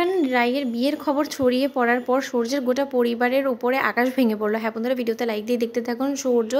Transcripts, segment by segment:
অনির্বাণ রায়ের বিয়ের খবর ছড়িয়ে পড়ার পর সূর্যের গোটা পরিবারের উপরে আকাশ ভেঙে পড়লো। হ্যাঁ বন্ধুরা, ভিডিওতে লাইক দিয়ে দেখতে থাকুন। সূর্য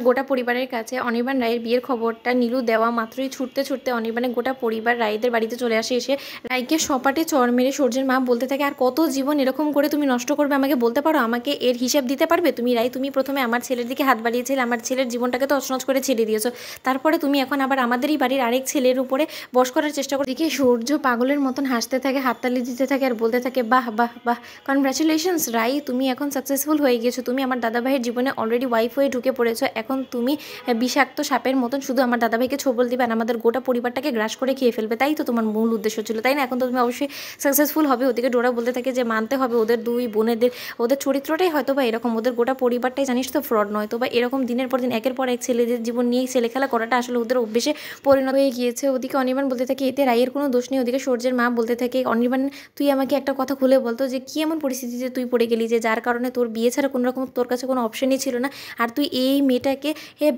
গোটা পরিবারের কাছে অনির্বাণ রায়ের বিয়ের খবরটা নীলু দেওয়া মাত্রই ছুটতে ছুটতে অনির্বাণের গোটা পরিবার রায়দের বাড়িতে চলে আসে। এসে রায়কে সপাটে চড় মেরে সূর্যের মা বলতে থাকে, আর কত জীবন এরকম করে তুমি নষ্ট করবে আমাকে বলতে পারো? আমাকে এর হিসাব দিতে পারবে? তুমি রায়, তুমি প্রথমে আমার ছেলের দিকে হাত বাড়িয়েছিলে, আমার ছেলের জীবনটাকে তো অচনচ করে ছেড়ে দিয়েছো। তারপরে তুমি এখন আবার আমাদেরই বাড়ির আরেক ছেলের উপরে বশ করার চেষ্টা করো। দিকে সূর্য পাগলের মতন হাসতে থাকে, হাততালি দিতে থাকে আর বলতে থাকে, বাহ বাহ বাহ, কনগ্রাচুলেশনস রাই, তুমি এখন সাকসেসফুল হয়ে গেছো। তুমি আমার দাদাভাইয়ের জীবনে অলরেডি ওয়াইফ হয়ে ঢুকে পড়েছো। এখন তুমি বিষাক্ত সাপের মতন শুধু আমার দাদাভাইকে ছোবল দিবে আর আমাদের গোটা পরিবারটাকে গ্রাস করে খেয়ে ফেলবে। তাই তো তোমার মূল উদ্দেশ্য ছিল, তাই না? এখন তো তুমি অবশ্যই সাকসেসফুল হবে। ওদিকে ডোরা বলতে থাকে যে মানতে হবে ওদের দুই বোনেদের, ওদের চরিত্রটাই হয়তো বা এরকম, ওদের গোটা পরিবারটাই জানিস তো ফ্রড, নয় তো বা এরকম দিনের পর দিন একের পর এক ছেলেদের জীবন নিয়েই ছেলে খেলা করাটা আসলে ওদের অভ্যেসে পরিণত হয়ে গিয়েছে। ওদিকে অনির্বাণ বলতে থাকে এতে রায়ের কোনো দোষ নেই। ওদিকে সূর্যের মা বলতে থাকে, অনির্বাণ তুই আমাকে একটা কথা খুলে বলতো যে কী এমন পরিস্থিতিতে তুই পড়ে গেলি যে যার কারণে তোর বিয়ে ছাড়া কোনো রকম তোর কাছে কোনো অপশনই ছিল না, আর তুই এই মেয়েটাকে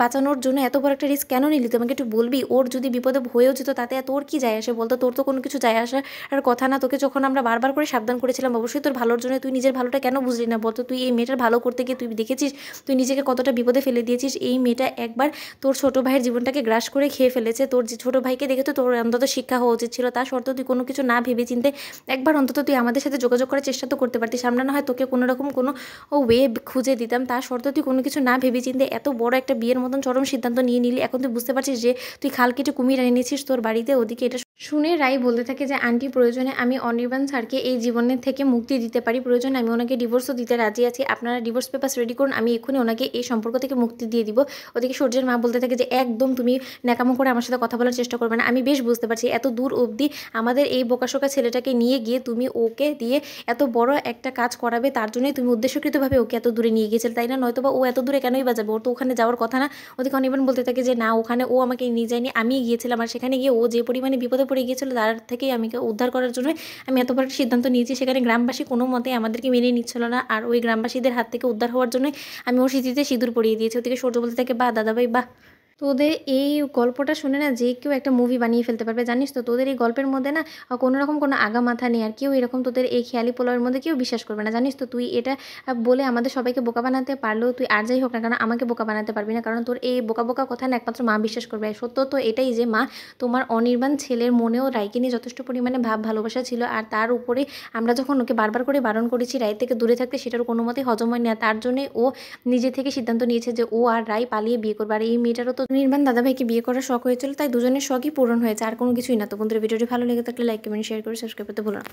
বাঁচানোর জন্য এত বড় একটা রিস্ক কেন নিলি? তুই আমাকে একটু বলবি? ওর যদি বিপদে হয়েও যেত তাতে তোর কি যায় আসে বলতো? তোর তো কোনো কিছু যায় আসার কথা না। তোকে যখন আমরা বারবার করে সাবধান করেছিলাম অবশ্যই তোর ভালোর জন্য, তুই নিজের ভালোটা কেন বুঝলি না বলতো? তুই এই মেয়েটার ভালো করতে গিয়ে তুই দেখেছিস তুই নিজেকে কতটা বিপদে ফেলে দিয়েছিস। এই মেয়েটা একবার তোর ছোটো ভাইয়ের জীবনটাকে গ্রাস করে খেয়ে ফেলেছে। তোর যে ছোটো ভাইকে দেখে তো তোর অন্তত শিক্ষা হওয়া উচিত ছিল। তা সত্ত্বেও তুই কোনো কিছু না ভেবে চিনতে একবার অন্তত তুই আমাদের সাথে যোগাযোগ করার চেষ্টা তো করতে পারতিস। আমরা না হয় তোকে কোনো রকম কোনো ওয়ে খুঁজে দিতাম। তা সত্ত্বেও তুই কোনো কিছু না ভেবে চিনতে এত বড় একটা বিয়ের মতন চরম সিদ্ধান্ত নিয়ে নিলি। এখন তুই বুঝতে পারছিস যে তুই খাল কেটে কুমির এনেছিস তোর বাড়িতে। ওদিকে এটা শুনে রাই বলতে থাকে যে আন্টি, প্রয়োজনে আমি অনির্বাণ স্যারকে এই জীবনের থেকে মুক্তি দিতে পারি, প্রয়োজনে আমি ওনাকে ডিভোর্সও দিতে রাজি আছি। আপনারা ডিভোর্স পেপারস রেডি করুন, আমি এক্ষুনি ওনাকে এই সম্পর্ক থেকে মুক্তি দিয়ে দিব। ওদিকে সূর্যের মা বলতে থাকে যে একদম তুমি ন্যাকামো করে আমার সাথে কথা বলার চেষ্টা করবে না। আমি বেশ বুঝতে পারছি এত দূর অবধি আমাদের এই বোকাশোকা ছেলেটাকে নিয়ে গিয়ে তুমি ওকে দিয়ে এত বড় একটা কাজ করাবে, তার জন্যই তুমি উদ্দেশ্যকৃতভাবে ওকে এত দূরে নিয়ে গিয়েছিলে, তাই না? নয়তো বা ও এত দূরে কেনই বা যাবে? ওর তো ওখানে যাওয়ার কথা না। ওদিকে অনির্বাণ বলতে থাকে যে না, ওখানে ও আমাকে নিয়ে যায়নি, আমি গিয়েছিলাম। আর সেখানে গিয়ে ও যে পরিমাণে বিপদে পড়ে গিয়েছিল তার থেকেই আমাকে উদ্ধার করার জন্য আমি এত বড় একটা সিদ্ধান্ত নিয়েছি। সেখানে গ্রামবাসী কোনো মতে আমাদেরকে মেনে নিচ্ছিল না, আর ওই গ্রামবাসীদের হাত থেকে উদ্ধার হওয়ার জন্য আমি ওর স্মৃতিতে সিঁদুর পরিয়ে দিয়েছি। ওদিকে সূর্য বলতে থাকে, বাহ দাদাভাই বাহ, তোদের এই গল্পটা শুনে না যে কেউ একটা মুভি বানিয়ে ফেলতে পারবে, জানিস তো? তোদের এই গল্পের মধ্যে না কোনো রকম কোনো আগা মাথা নেই, আর কেউ এরকম তোদের এই খেয়ালি পোলাওয়ের মধ্যে কেউ বিশ্বাস করবে না, জানিস তো? তুই এটা বলে আমাদের সবাইকে বোকা বানাতে পারলেও তুই আর যাই হোক না কেন আমাকে বোকা বানাতে পারবি না, কারণ তোর এই বোকা বোকা কথা না একমাত্র মা বিশ্বাস করবে। আর সত্য তো এটাই যে মা, তোমার অনির্বাণ ছেলের মনেও রায়কে নিয়ে যথেষ্ট পরিমাণে ভালোবাসা ছিল, আর তার উপরে আমরা যখন ওকে বারবার করে বারণ করেছি রায় থেকে দূরে থাকতে, সেটার কোনো মতেই হজম হয় না। তার জন্যে ও নিজে থেকে সিদ্ধান্ত নিয়েছে যে ও আর রায় পালিয়ে বিয়ে করবে। আর এই মেয়েটারও তো নির্বাণ দাদাভাইকে বিয়ে করার শখ হয়েছিল, তাই দুজনের শখই পূরণ হয়েছে, আর কোনো কিছুই না। তো বন্ধুরা, ভিডিওটি ভালো লেগে থাকলে লাইক কমেন্ট শেয়ার করে সাবস্ক্রাইব করতে ভুলো না।